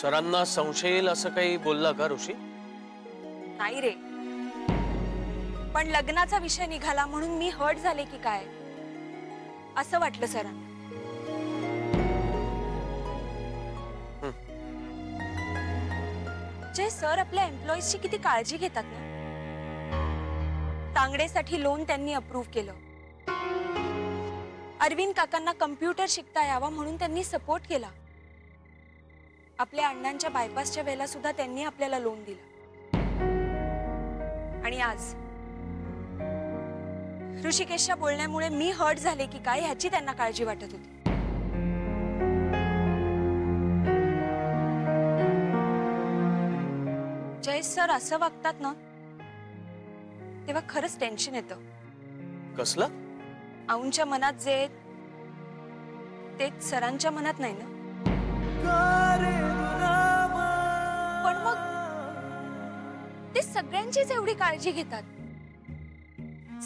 सरांना संशय येईल असं काही बोलला का ऋषी? नाही रे, पण लग्नाचा विषय निघाला म्हणून मी हर्ट झाले की काय असं वाटलं सरांना. जय सर आपल्या एम्प्लॉईजची किती काळजी घेतात ना. तांगडेसाठी लोन त्यांनी अप्रूव्ह केलं. अरविंद काकांना कम्प्युटर शिकता यावा म्हणून त्यांनी सपोर्ट केला. आपल्या अण्णांच्या बायपासच्या वेळेला सुद्धा त्यांनी आपल्याला लोन दिलं. आणि आज ऋषिकेशच्या बोलण्यामुळे मी हर्ट झाले की काय ह्याची त्यांना काळजी वाटत होती. जय सर असं वागतात ना तेव्हा खरंच टेन्शन येतं. कसलं? आऊंच्या मनात जे तेच सरांच्या मनात नाही ना. पण मग ते सगळ्यांचीच एवढी काळजी घेतात,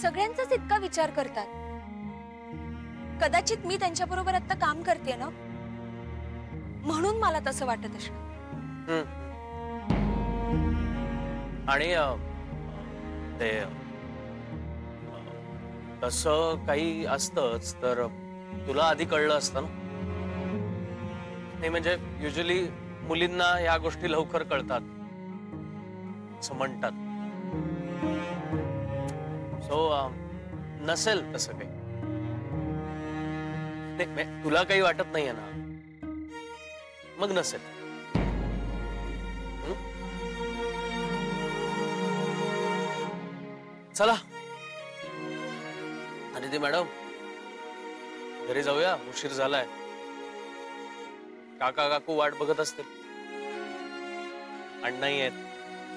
सगळ्यांचाच इतका विचार करतात. कदाचित मी त्यांच्याबरोबर आता काम करते ना म्हणून मला तसं वाटत असणार. आणि ते तसं काही असतंच तर तुला आधी कळलं असतं ना. नाही म्हणजे युजली मुलींना या गोष्टी लवकर कळतात असं म्हणतात. सो नसेल तसं काही. तुला काही वाटत नाहीये ना मग नसेल. चला अदिती मॅडम घरी जाऊया, उशीर झालाय. काका काकू वाट बघत असतील. अण्णाही आहेत.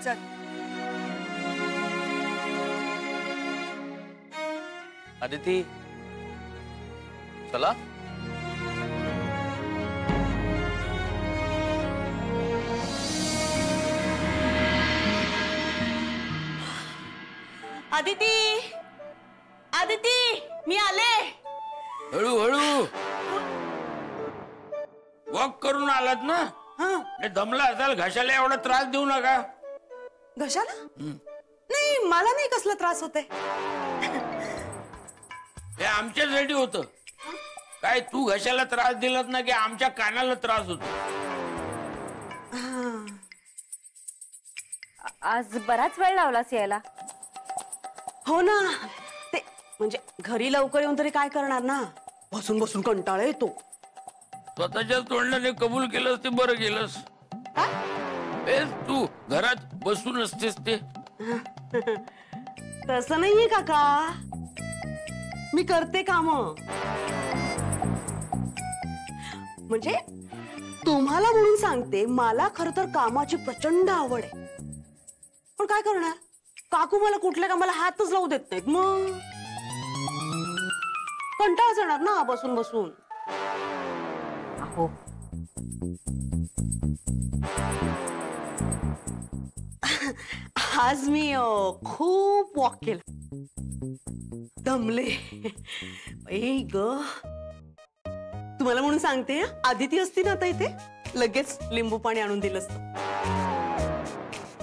चल अदिती चला. अदिती, अदिती मी आले. हळूहळू वॉक करून आलात ना. दमला असाल, घशाला एवढा त्रास देऊ नका. घशाला? नाही मला नाही कसला त्रास होते. हे आमच्यासाठी होतं. काय तू घशाला त्रास दिलात ना की आमच्या कानाला त्रास होतो. आज बराच वेळ लावलास यायला. हो ना, ते म्हणजे घरी लवकर येऊन तरी काय करणार ना, बसून बसून कंटाळा येतो. स्वतःच्या तोंडाने कबूल केलंस ते बरं केलंस. तू घरात बसून असतेस ते. तसं नाहीये काका, मी करते काम. म्हणजे तुम्हाला म्हणून सांगते, मला खर तर कामाची प्रचंड आवड आहे. पण काय करणार, काकू मला कुठल्या कामाला हातच लावू देत नाहीत. मग कंटाळा येणार ना बसून बसून. हो आज मी खूप वॉक केलं, दमले. ग तुम्हाला म्हणून सांगते, आदिती असती ना आता इथे लगेच लिंबू पाणी आणून दिलं असतं.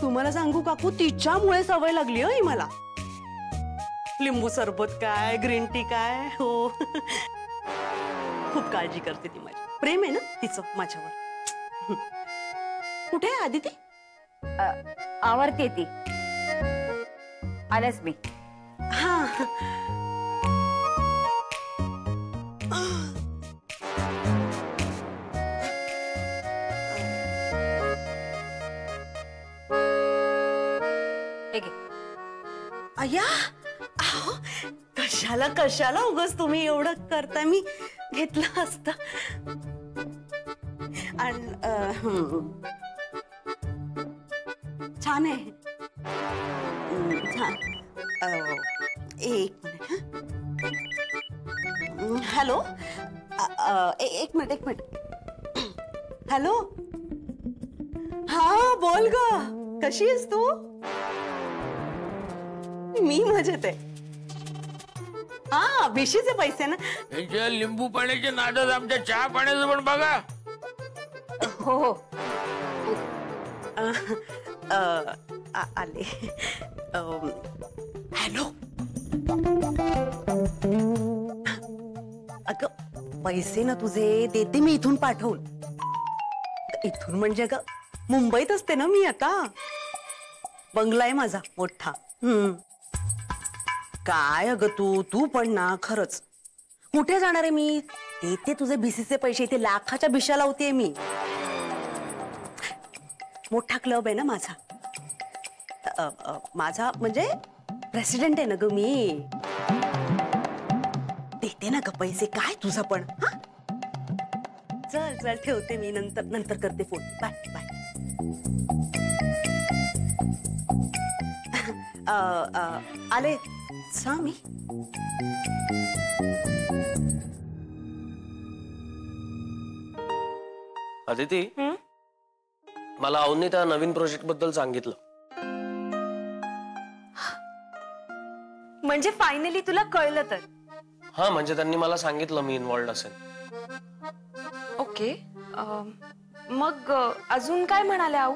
तुम्हाला सांगू काकू, तिच्यामुळे सवय लागली ही मला. लिंबू सरबत काय, ग्रीन टी काय. हो खूप काळजी करते ती माझी. प्रेम आहे ना तिचं माझ्यावर. कुठे आहे आदिती? आवरते ती. आलेच मी. हा अय्या, कशाला कशाला उगाच तुम्ही एवढं करता. मी घेतलं असतं. आणि छान आहे, छान. एक मिनिट. हॅलो, एक मिनिट. हॅलो, हा बोल ग, कशी आहेस तू? मी मजेत आहे. हा भिशीचे पैसे ना. यांच्या लिंबू पाण्याच्या नादात आमच्या चहा पाण्याचं पण बघा. हो हो आले. हॅलो. अगं पैसे ना तुझे देते मी इथून पाठवून. इथून म्हणजे अगं मुंबईत असते ना मी आता. बंगला आहे माझा मोठा. काय अगं तू पण ना खरंच. कुठे जाणार आहे मी? देते तुझे बीसीचे पैसे. इथे लाखाच्या भिशा लावते मी. मोठा क्लब आहे ना माझा. माझा म्हणजे प्रेसिडेंट आहे ना ग मी. देते ना ग पैसे. काय तुझं पण. चल चल ठेवते मी. नंतर करते फोन. Bye bye. आले सा मी. अदिती, मला अवनी त्या नवीन प्रोजेक्ट बद्दल सांगितलं. म्हणजे फायनली तुला कळलं तर. हा, म्हणजे त्यांनी मला सांगितलं मी इन्व्हॉल्ड असेल. ओके. मग अजून काय म्हणाले आऊ?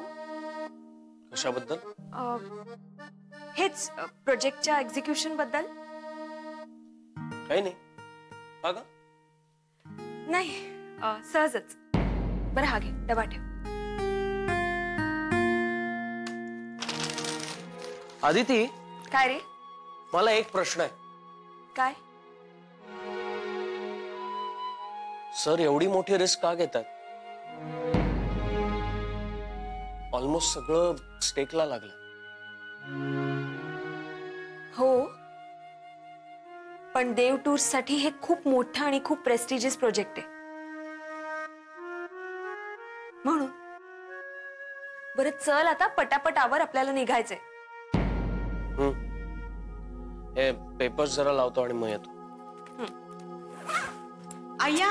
कशाबद्दल? हेच प्रोजेक्टच्या एक्झिक्युशन बद्दल. काही नाही. का ग? नाही, सहजच. बरं हा घे डबा ठेव. अदिती, काय रे? मला एक प्रश्न आहे. काय? सर एवढी मोठी रिस्क का घेतात? ऑलमोस्ट सगळं स्टेकला लागलं. हो, पण देव टूर्स साठी हे खूप मोठं आणि खूप प्रेस्टिजियस प्रोजेक्ट आहे. म्हणून बरं चल आता पटापटावर आपल्याला निघायचंय. हे पेपर्स जरा लावतो आणि मग येतो. अय्या,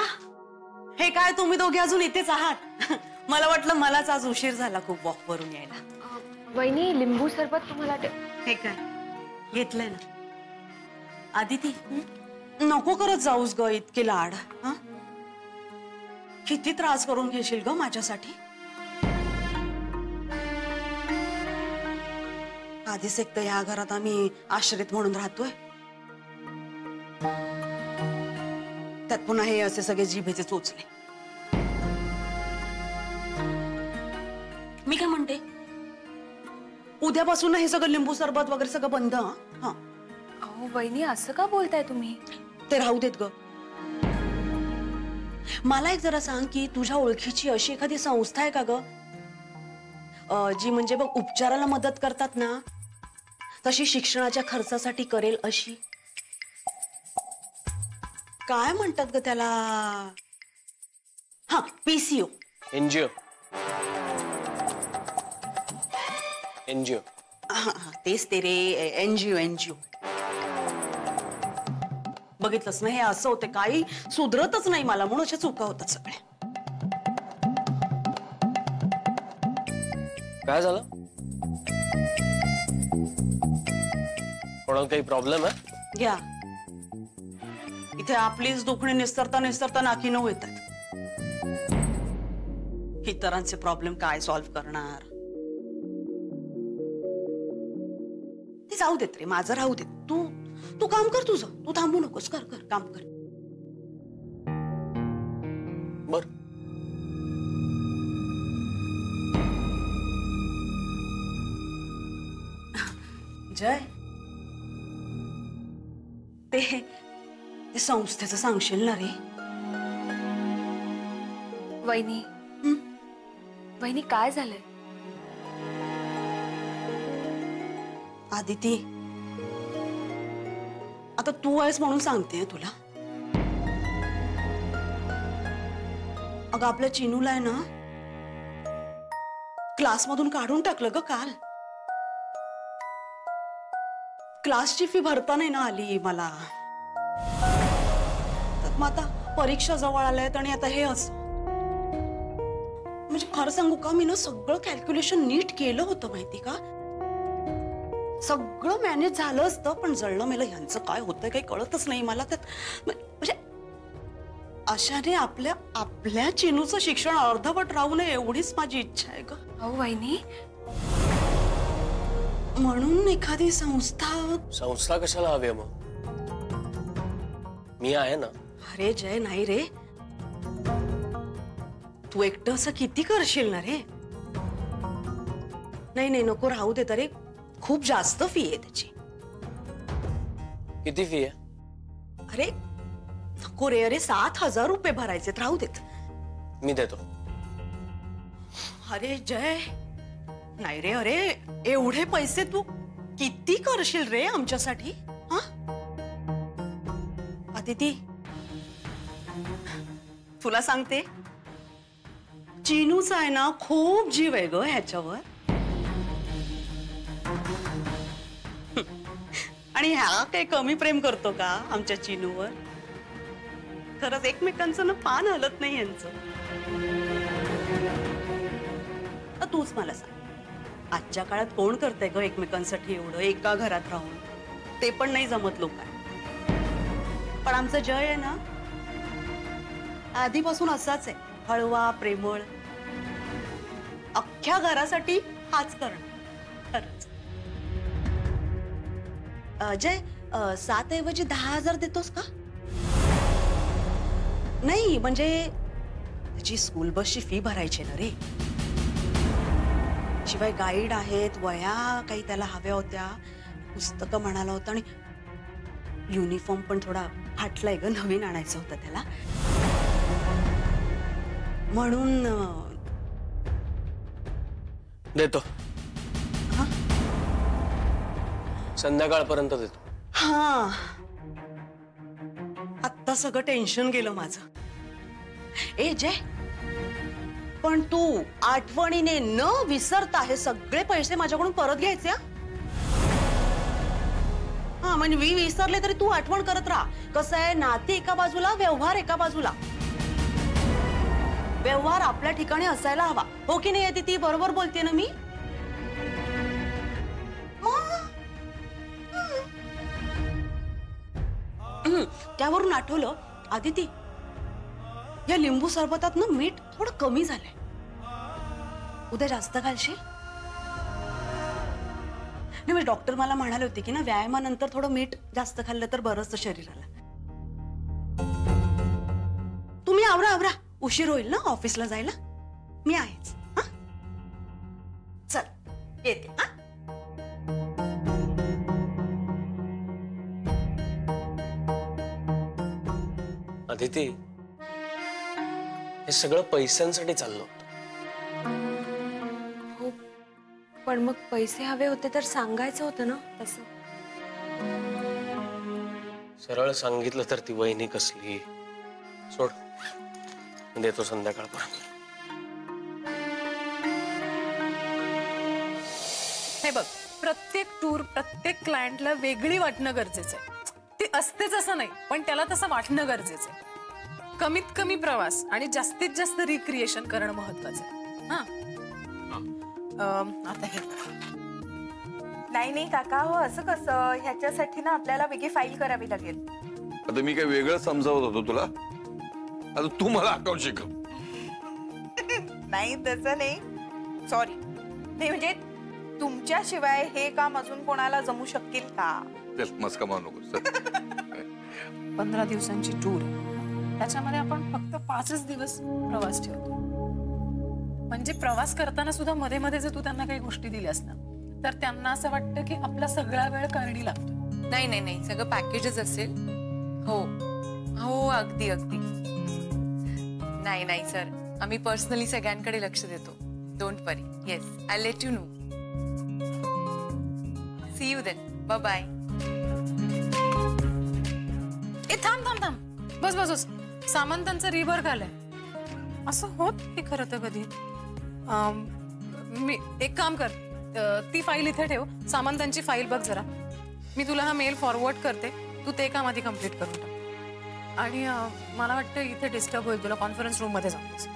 हे काय तुम्ही दोघे अजून इथेच आहात? मला वाटलं मलाच आज उशीर झाला खूप वॉक वरून यायला. वहिनी, लिंबू सरबत तुम्हाला हे काय घेतलंय ना. आदिती, नको करत जाऊस ग इतके लाड. किती त्रास करून घेशील ग माझ्यासाठी. आधीच एक तर ह्या घरात आम्ही आश्रित म्हणून राहतोय. त्यात पुन्हा हे असे सगळे जिभेचे चोचले. मी काय म्हणते, उद्यापासून हे सगळं लिंबू सरबत वगैरे सगळं बंद. हा, अहो वहिनी, असं का बोलताय तुम्ही? ते राहू देत ग. मला एक जरा सांग की तुझ्या ओळखीची अशी एखादी संस्था आहे का ग, जी म्हणजे बघ उपचाराला मदत करतात ना, तशी शिक्षणाच्या खर्चासाठी करेल अशी. काय म्हणतात ग त्याला? हा, पीसीओ. एनजीओ. एनजीओ. तेच ते रे, एनजीओ. बघितलंस ना, हे असं होते काही सुधरतच नाही मला, म्हणून अशा चुका होतात सगळ्या. काय झालं? कोणाला काही प्रॉब्लेम आहे? घ्या, इथे आपलीच दुखणी निस्तरता नाकी नऊ येतात. इतरांचे प्रॉब्लेम काय सॉल्व्ह करणार? ते जाऊ देत रे, माझं राहू देत. तू काम कर तुझं. तू थांबू नकोस. कर काम कर. बर. जय, ते संस्थेचं सांगशील ना रे? वहिनी, वहिनी काय झालंय? आदिती, आता तू आहेस म्हणून सांगते तुला. अगं आपल्या चिनूला आहे ना क्लासमधून काढून टाकलं ग काल. क्लासची फी भरता नाही ना आली मला. तर मग आता परीक्षा जवळ आल्यात आणि आता हे असं. म्हणजे खरं सांगू का, मी ना सगळं कॅल्क्युलेशन नीट केलं होतं माहिती का. सगळं मॅनेज झालं असतं, पण जळलं मेलं ह्यांचं काय होतंय काही कळतच नाही मला. त्यात म्हणजे अशाने आपल्या आपल्या चिनूचं शिक्षण अर्धवट राहू नये एवढीच माझी इच्छा आहे ग. अहो वहिनी, म्हणून एखादी संस्था. संस्था कशाला हवी आहे मग? मी आहे ना. अरे जय, नाही रे, तू एकटं असं किती करशील ना रे. नाही नाही, नको राहू दे. तरी खूप जास्त फी आहे त्याची. किती फी आहे? अरे नको रे. अरे 7,000 रुपये भरायचे, राहू देत. मी देतो. अरे जय, नाही रे. अरे एवढे पैसे तू किती करशील रे आमच्यासाठी? हा अदिती, तुला सांगते, चिनूचा आहे ना खूप जीव आहे ग ह्याच्यावर. आणि ह्या काही कमी प्रेम करतो का आमच्या चिनूवर? खरंच एकमेकांचं ना पान हलत नाही यांचं. तूच मला सांग, आजच्या काळात कोण करतंय ग एकमेकांसाठी एवढं एका घरात राहून? ते पण नाही जमत लोकांना. पण आमचं जय आहे ना आधीपासून असाच आहे, हळवा, प्रेमळ. अख्ख्या घरासाठी हाच करणं. खरंच. जय, 7 ऐवजी 10,000 देतोस का? नाही म्हणजे त्याची स्कूल बसची फी भरायची ना रे. शिवाय गाईड आहेत, वह्या काही त्याला हव्या होत्या, पुस्तकं म्हणाला होता, आणि युनिफॉर्म पण थोडा फाटलाय ग, नवीन आणायचं होतं त्याला. म्हणून देतो. हा? संध्याकाळपर्यंत देतो. हा, आत्ता सगळं टेन्शन गेलं माझं. ए जय, पण तू आठवणीने न विसरता हे सगळे पैसे माझ्याकडून परत घ्यायचे. हा म्हणजे मी विसरले तरी तू आठवण करत राहा. कसं आहे, नाती एका बाजूला, व्यवहार एका बाजूला. व्यवहार आपल्या ठिकाणी असायला हवा, हो की नाही? ती बरोबर बोलते ना मी? त्यावरून आठवलं, आदिती, या लिंबू सरबतात ना मीठ थोडं कमी झालंय. उद्या जास्त घालशील? नाही म्हणजे डॉक्टर मला म्हणाले होते की ना व्यायामानंतर थोडं मीठ जास्त खाल्लं तर बरं असतं शरीराला. तुम्ही आवरा, उशीर होईल ना ऑफिसला जायला. मी आहेच. हा चल, येते. हा अदिती, हे सगळं पैशांसाठी चाललं होतं. हो, पण मग पैसे हवे होते तर सांगायचं होतं ना तसं. सरळ सांगितलं तर ती वहिनी कसली. सोड, देतो संध्याकाळपर्यंत. हे बघ, प्रत्येक टूर प्रत्येक क्लायंटला वेगळी वाटणं गरजेचं आहे. ती असतेच असं नाही, पण त्याला तसं वाटणं गरजेचं आहे. कमीत कमी प्रवास आणि जास्तीत जास्त रिक्रिएशन करणं महत्वाचं आहे. हा आता हे नाही काका, हो असं कसं? ह्याच्यासाठी ना आपल्याला वेगळी फाईल करावी लागेल. आता मी काय वेगळं समजावत होतो तुला? आता तू मला अकाउंट शिकव. नाही तसं नाही, सॉरी. नाही म्हणजे तुमच्याशिवाय हे काम अजून कोणाला जमू शकेल का? मस्का मारू नको. 15 दिवसांची टूर, त्याच्यामध्ये आपण फक्त 5च दिवस प्रवास ठेवतो. म्हणजे प्रवास करताना सुद्धा मध्ये मध्ये जर तू त्यांना काही गोष्टी दिल्यास ना, तर त्यांना असं वाटतं की आपला सगळा वेळ कारणी लागतो. नाही, सगळं पॅकेजच असेल. हो हो, अगदी. नाही सर, आम्ही पर्सनली सगळ्यांकडे लक्ष देतो. Don't worry. Yes, I let you know. See you then. Bye bye. ए थांब, बस. सामंतांचं रिवर्क आलंय. असं होत की खरं तर कधी. मी एक काम कर, ती फाईल इथे ठेव, सामंतांची फाईल बघ जरा. मी तुला हा मेल फॉरवर्ड करते, तू ते काम आधी कम्प्लीट करून टाक. आणि मला वाटतं इथे डिस्टर्ब होईल, तुला कॉन्फरन्स रूम मध्ये जातोस.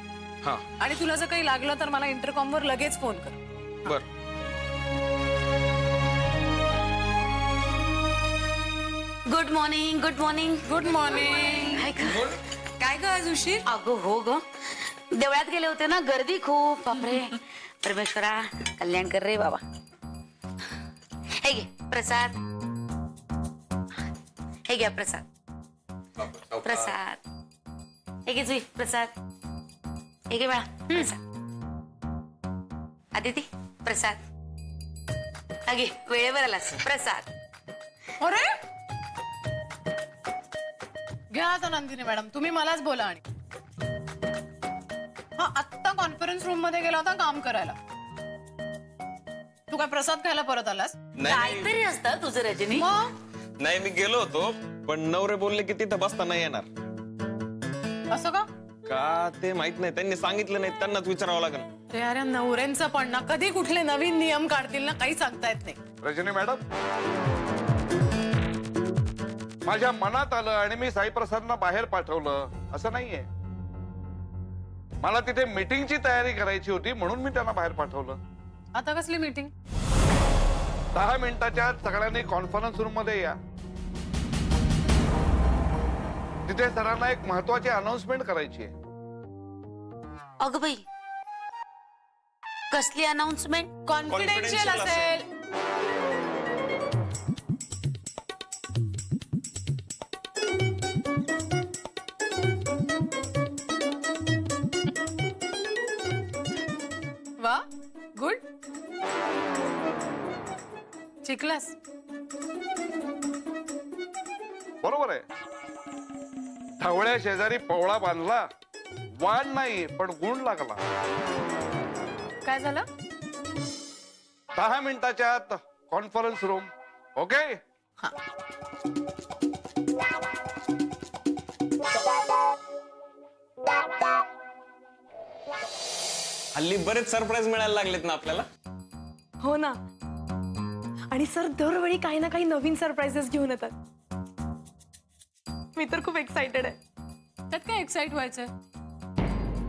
आणि तुला जर काही लागलं तर मला इंटरकॉमवर लगेच फोन कर. बर. Good morning. Good morning. काय ग आज उशीर? अगं हो ग, देवळात गेले होते ना, गर्दी खूप. बापरे, परमेश्वरा कल्याण कर रे बाबा. हे घे प्रसाद, हे घ्या प्रसाद. प्रसाद हे घे जुई, प्रसाद हे घे बाळा, प्रसाद. आदिती प्रसाद. अगे वेळेवर आलास, प्रसाद. अरे घ्या आता नंदिनी मॅडम, तुम्ही मलाच बोला. आणि हा आत्ता कॉन्फरन्स रूम मध्ये गेला होता काम करायला. तू काय प्रसाद खायला परत आलास? काहीतरी असतं तुझं रजनी. नाही मी गेलो होतो, पण नवरे बोलले की तिथं बसता नाही येणार. असं का? का ते माहित नाही, त्यांनी सांगितलं नाही, त्यांनाच विचारावं लागेल. ते अरे नवऱ्यांचं पण ना, कधी कुठले नवीन नियम काढतील ना, काही सांगता येत नाही. रजनी मॅडम, माझ्या मनात आलं आणि मी साईप्रसादना बाहेर पाठवलं असं नाहीये. मला तिथे मीटिंगची तयारी करायची होती म्हणून मी त्यांना बाहेर पाठवलं. आता कसली मीटिंग? 10 मिनिटाच्या आत सगळ्यांनी कॉन्फरन्स रूम मध्ये या. तिथे सरांना एक महत्वाची अनाउन्समेंट करायची आहे. अगं बाई, कसली अनाउन्समेंट? कॉन्फिडेन्शियल असेल. वा, गुड. शिकलास? बरोबर आहे. ढवळ्या शेजारी पवळा बांधला, वाण नाही पण गुण लागला. काय झालं? 10 मिनिटाच्या आत कॉन्फरन्स रूम. ओके? हल्ली बरेच सरप्राईज मिळायला लागलेत ना आपल्याला. हो ना, आणि सर दरवेळी काही ना काही नवीन सरप्राइजेस घेऊन येतात. मी तर खूप एक्साइटेड आहे. त्यात काय एक्साइट व्हायचंय?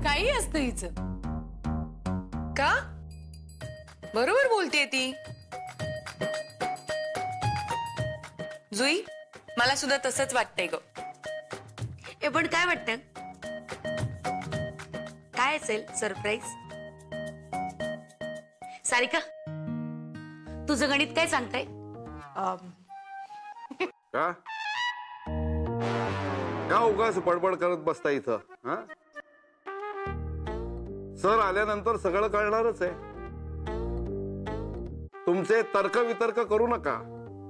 काही असतं हिचं. का? बरोबर बोलतेय ती. जुई, मला सुद्धा तसंच वाटतंय ग. हे पण काय वाटतं, काय असेल सरप्राईज? सारिका, तुझं गणित काय सांगताय? का का उगाच बडबड करत बसता इथं? सर आल्यानंतर सगळं कळणारच आहे. तुमचे तर्क वितर्क करू नका.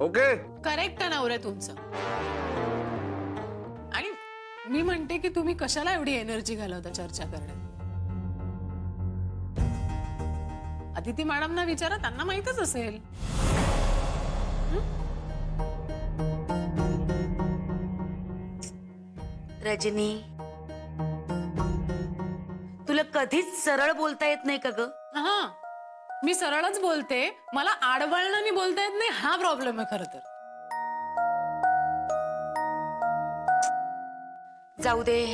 ओके? करेक्ट नवरे तुमचं. आणि मी म्हणते की तुम्ही कशाला एवढी एनर्जी घालवता चर्चा करण्यात? अदिती मॅडमना विचारा, त्यांना माहितच असेल. रजनी, तुला कधीच सरळ बोलता येत नाही का ग? हा, मी सरळच बोलते, मला आडवळणाने बोलता येत नाही, हा प्रॉब्लेम आहे खरं तर. जाऊ दे,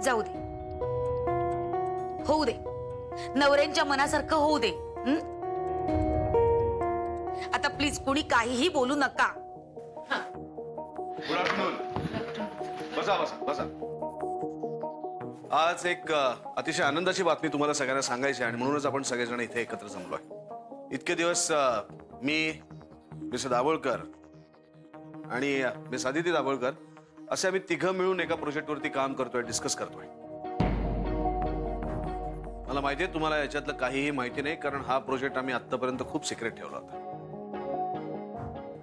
जाऊ दे, होऊ दे, नवऱ्यांच्या मनासारखं होऊ दे. आता प्लीज कोणी काहीही बोलू नका. Good afternoon. बसा बसा बसा. आज एक अतिशय आनंदाची बातमी तुम्हाला सगळ्यांना सांगायची आणि म्हणूनच आपण सगळेजण इथे एकत्र जमलोय. इतके दिवस मी, मिस दाभोळकर आणि मिस आदिती दाभोळकर असे आम्ही तिघं मिळून एका प्रोजेक्टवरती काम करतोय, डिस्कस करतोय. मला माहिती आहे तुम्हाला याच्यातलं काहीही माहिती नाही, कारण हा प्रोजेक्ट आम्ही आतापर्यंत खूप सिक्रेट ठेवला होता.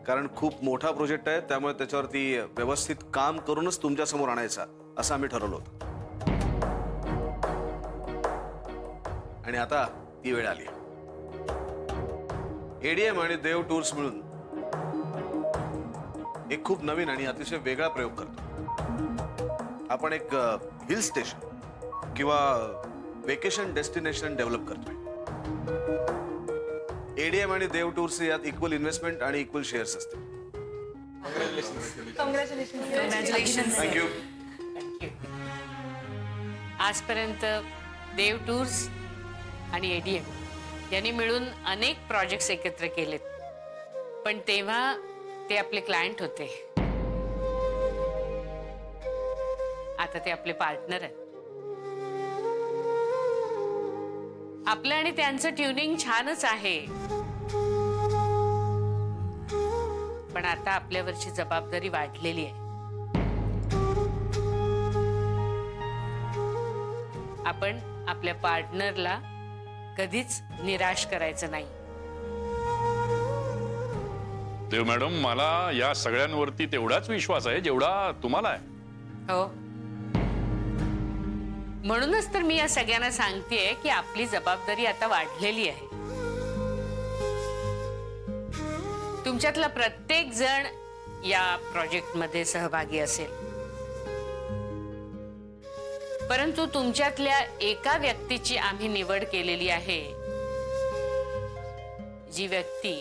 कारण खूप मोठा प्रोजेक्ट आहे, त्यामुळे त्याच्यावरती व्यवस्थित काम करूनच तुमच्या समोर आणायचा असं आम्ही ठरवलं होतं. आणि आता ती वेळ आली. एडीएम आणि देव टूर्स मिळून एक खूप नवीन आणि अतिशय वेगळा प्रयोग करतो. आपण एक हिल स्टेशन किंवा वेकेशन डेस्टिनेशन डेव्हलप करतोय. एडीएम आणि देव टूर्स यात इक्वल इन्व्हेस्टमेंट आणि इक्वल शेअर्स असते. थँक्यू. आजपर्यंत देव टूर्स आणि एडीएम यांनी मिळून अनेक प्रोजेक्ट्स एकत्र केलेत, पण तेव्हा ते आपले क्लायंट होते. आता ते आपले पार्टनर आहेत. आपलं आणि त्यांचं ट्युनिंग छानच आहे, पण आता आपल्यावरची जबाबदारी वाढलेली आहे. आपण आपल्या पार्टनरला कधीच निराश करायचं नाही. देव मॅडम, मला या सगळ्यांवरती तेवढाच विश्वास आहे जेवढा तुम्हाला आहे. हो, म्हणूनच तर मी या सगळ्यांना सांगतेय की आपली जबाबदारी आता वाढलेली आहे. तुमच्यातला प्रत्येक जण या प्रोजेक्ट मध्ये सहभागी असेल, परंतु तुमच्यातल्या एका व्यक्तीची आम्ही निवड केलेली आहे, जी व्यक्ती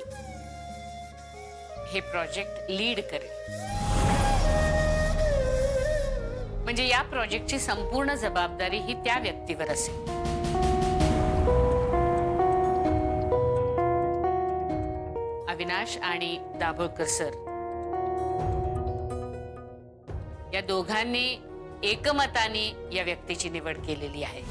हे प्रोजेक्ट लीड करेल. म्हणजे या प्रोजेक्टची संपूर्ण जबाबदारी ही त्या व्यक्तीवर असेल. अविनाश आणि दाभोळकर सर या दोघांनी एकमताने या व्यक्तीची निवड केलेली आहे.